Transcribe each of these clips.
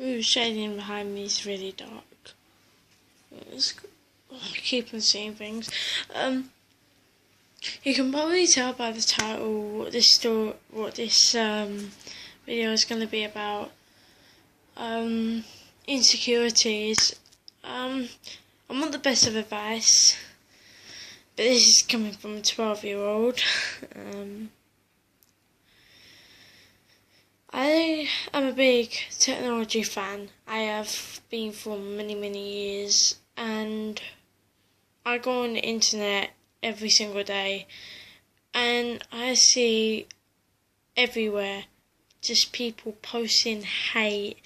Ooh, shading behind me is really dark. I keep on seeing things. You can probably tell by the title what this video is going to be about. Insecurities. I'm not the best of advice, but this is coming from a 12-year-old. I am a big technology fan. I have been for many, many years, and I go on the internet every single day, and I see everywhere just people posting hate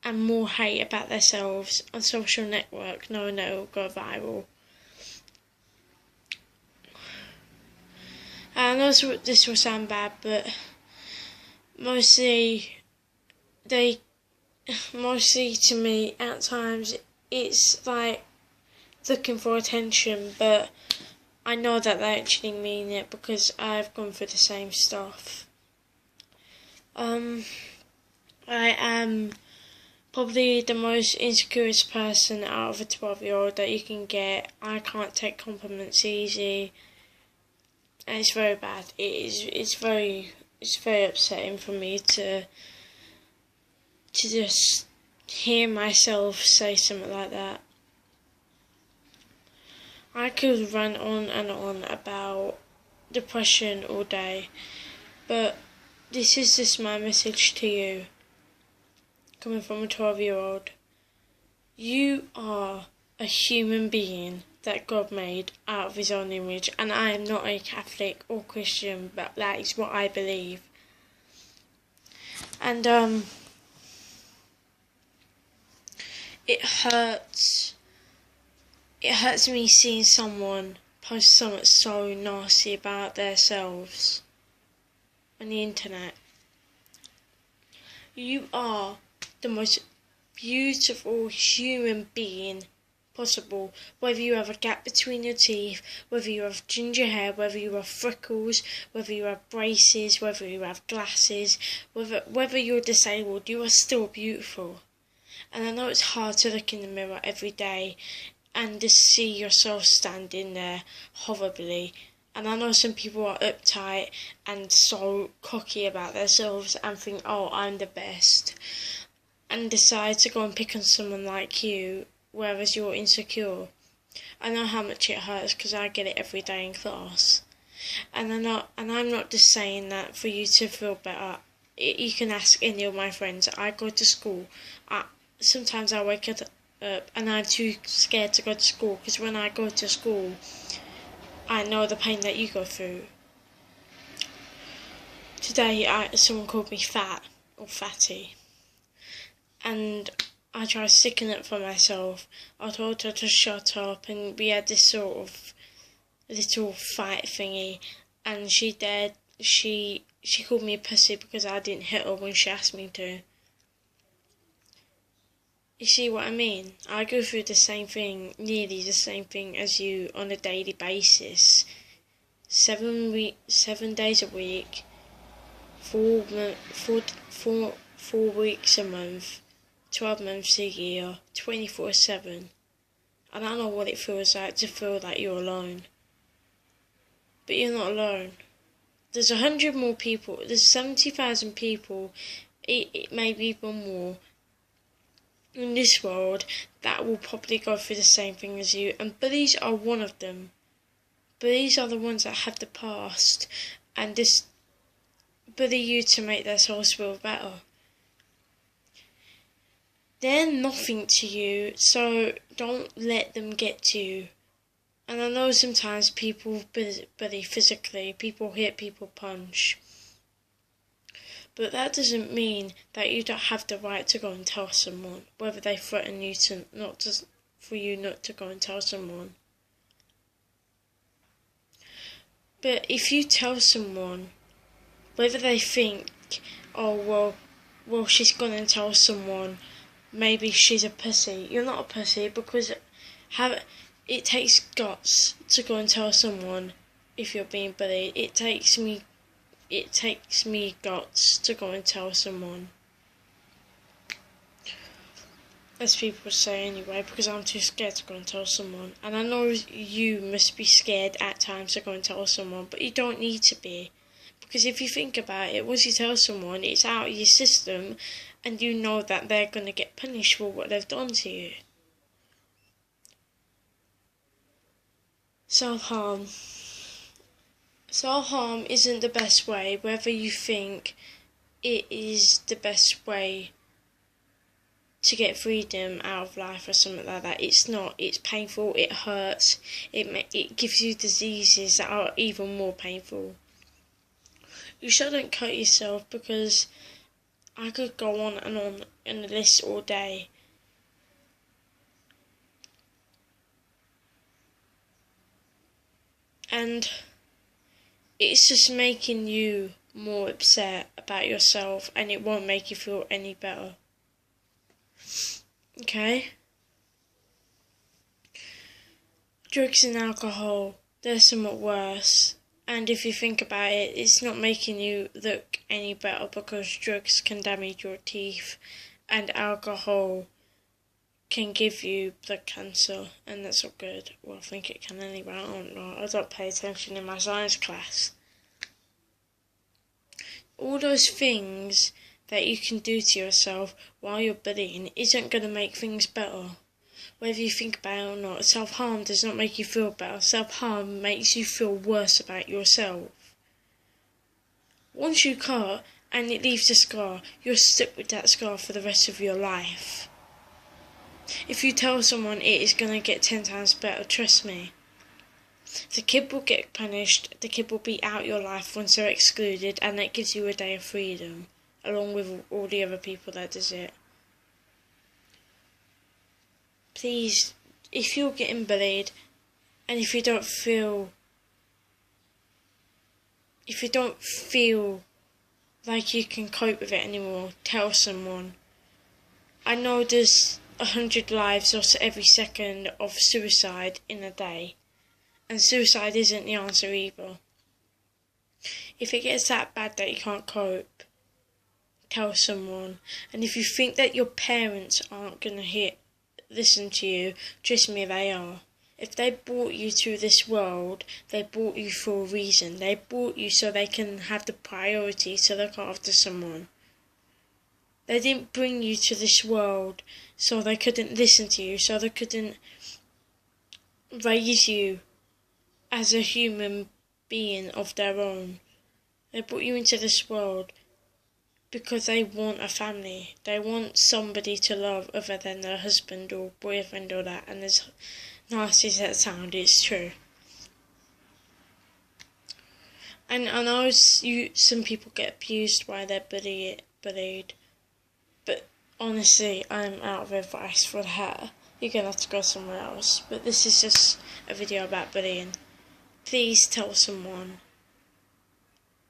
and more hate about themselves on social network, knowing that it will go viral. And I know this will sound bad, but mostly to me at times it's like looking for attention, but I know that they actually mean it because I've gone through the same stuff. I am probably the most insecure person out of a 12-year-old that you can get. I can't take compliments easy, and it's very bad. It's very upsetting for me to just hear myself say something like that. I could run on and on about depression all day, but this is just my message to you, coming from a 12-year-old. You are a human being that God made out of his own image, and I am not a Catholic or Christian, but that is what I believe. And it hurts me seeing someone post something so nasty about themselves on the internet. You are the most beautiful human being possible, whether you have a gap between your teeth, whether you have ginger hair, whether you have freckles, whether you have braces, whether you have glasses, whether you're disabled, you are still beautiful. And I know it's hard to look in the mirror every day and just see yourself standing there horribly. And I know some people are uptight and so cocky about themselves and think, oh, I'm the best, and decide to go and pick on someone like you, whereas you're insecure. I know how much it hurts because I get it every day in class. And I'm not just saying that for you to feel better. You can ask any of my friends. I go to school. Sometimes I wake up and I'm too scared to go to school, because when I go to school, I know the pain that you go through. Today, someone called me fat or fatty, and I tried sticking up for myself. I told her to shut up, and we had this sort of little fight thingy, and she called me a pussy because I didn't hit her when she asked me to. You see what I mean? I go through the same thing, nearly the same thing as you on a daily basis. 7 days a week, 4 weeks a month, 12 months a year, 24/7. And I know what it feels like to feel like you're alone. But you're not alone. There's 100 more people, there's 70,000 people, it may be even more, in this world that will probably go through the same thing as you, and bullies are one of them. Bullies are the ones that have the past and just bully you to make their souls feel better. They're nothing to you, so don't let them get to you. And I know sometimes people bully physically, people hit, people punch. But that doesn't mean that you don't have the right to go and tell someone, whether they threaten you for you not to go and tell someone. But if you tell someone, whether they think, oh, well, she's gone and tell someone, maybe she's a pussy. You're not a pussy, because it takes guts to go and tell someone if you're being bullied. It takes me guts to go and tell someone. as people say anyway, because I'm too scared to go and tell someone. And I know you must be scared at times to go and tell someone, but you don't need to be. Because if you think about it, once you tell someone, it's out of your system, and you know that they're going to get punished for what they've done to you. Self-harm. Self-harm isn't the best way, whether you think it is the best way to get freedom out of life or something like that. It's not. It's painful, it hurts, it gives you diseases that are even more painful. You shouldn't cut yourself, because I could go on and on in the list all day. And it's just making you more upset about yourself, and it won't make you feel any better. Okay? Drugs and alcohol, they're somewhat worse. And if you think about it, it's not making you look any better, because drugs can damage your teeth and alcohol can give you blood cancer, and that's not good. Well, I think it can anyway, I don't know. I don't pay attention in my science class. All those things that you can do to yourself while you're bullying isn't going to make things better. Whether you think about it or not, self-harm does not make you feel better. Self-harm makes you feel worse about yourself. Once you cut and it leaves a scar, you're stuck with that scar for the rest of your life. If you tell someone, it is going to get 10 times better, trust me. The kid will get punished, the kid will be out your life once they're excluded, and that gives you a day of freedom, along with all the other people that does it. Please, if you're getting bullied, and if you don't feel like you can cope with it anymore, tell someone. I know there's 100 lives or every second of suicide in a day, and suicide isn't the answer either. If it gets that bad that you can't cope, tell someone. And if you think that your parents aren't going to listen to you, trust me, they are. If they brought you to this world, they brought you for a reason. They brought you so they can have the priority to look after someone. They didn't bring you to this world so they couldn't listen to you, so they couldn't raise you as a human being of their own. They brought you into this world because they want a family. They want somebody to love other than their husband or boyfriend or that. And as nasty as that sounds, it's true. And I know some people get abused while they're bullied. But honestly, I'm out of advice for that. You're going to have to go somewhere else. But this is just a video about bullying. Please tell someone.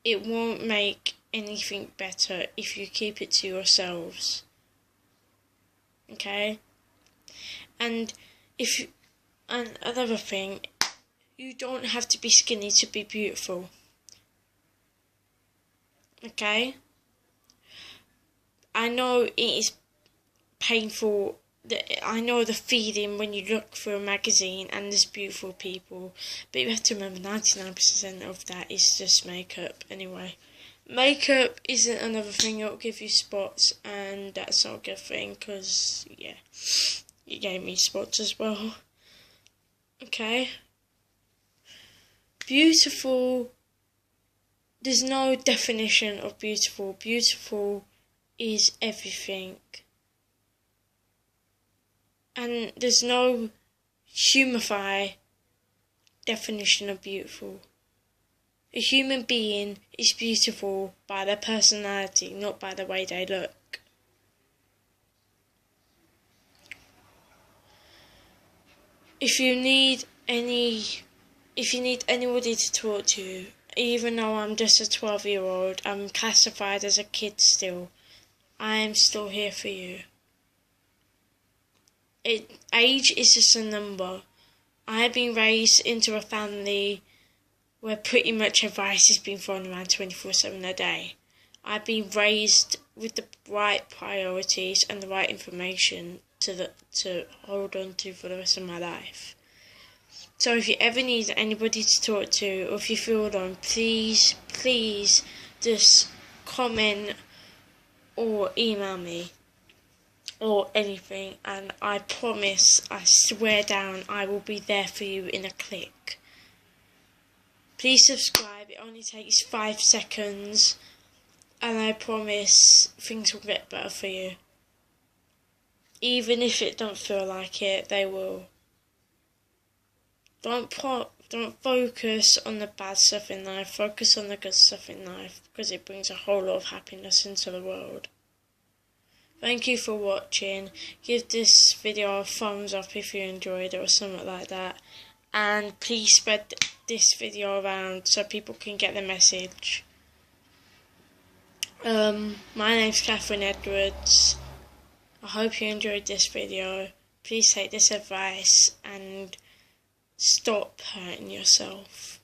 It won't make anything better if you keep it to yourselves. Okay? And another thing, you don't have to be skinny to be beautiful. Okay? I know it is painful. I know the feeling when you look through a magazine and there's beautiful people, but you have to remember 99% of that is just makeup anyway. Makeup isn't another thing, it'll give you spots, and that's not a good thing, because, yeah, you gave me spots as well. Okay? Beautiful, there's no definition of beautiful. Beautiful is everything. And there's no humify definition of beautiful. A human being is beautiful by their personality, not by the way they look. If you need anybody to talk to, even though I'm just a 12-year-old, I'm classified as a kid still, I am still here for you. Age is just a number. I have been raised into a family where pretty much advice has been thrown around 24/7 a day. I've been raised with the right priorities and the right information to hold on to for the rest of my life. So if you ever need anybody to talk to, or if you feel alone, please just comment or email me or anything, and I promise, I swear down, I will be there for you in a click. Please subscribe, it only takes 5 seconds, and I promise things will get better for you. Even if it don't feel like it, they will. Don't focus on the bad stuff in life, focus on the good stuff in life, because it brings a whole lot of happiness into the world. Thank you for watching. Give this video a thumbs up if you enjoyed it or something like that. And please spread this video around so people can get the message. My name's Catherine Edwards. I hope you enjoyed this video. Please take this advice and stop hurting yourself.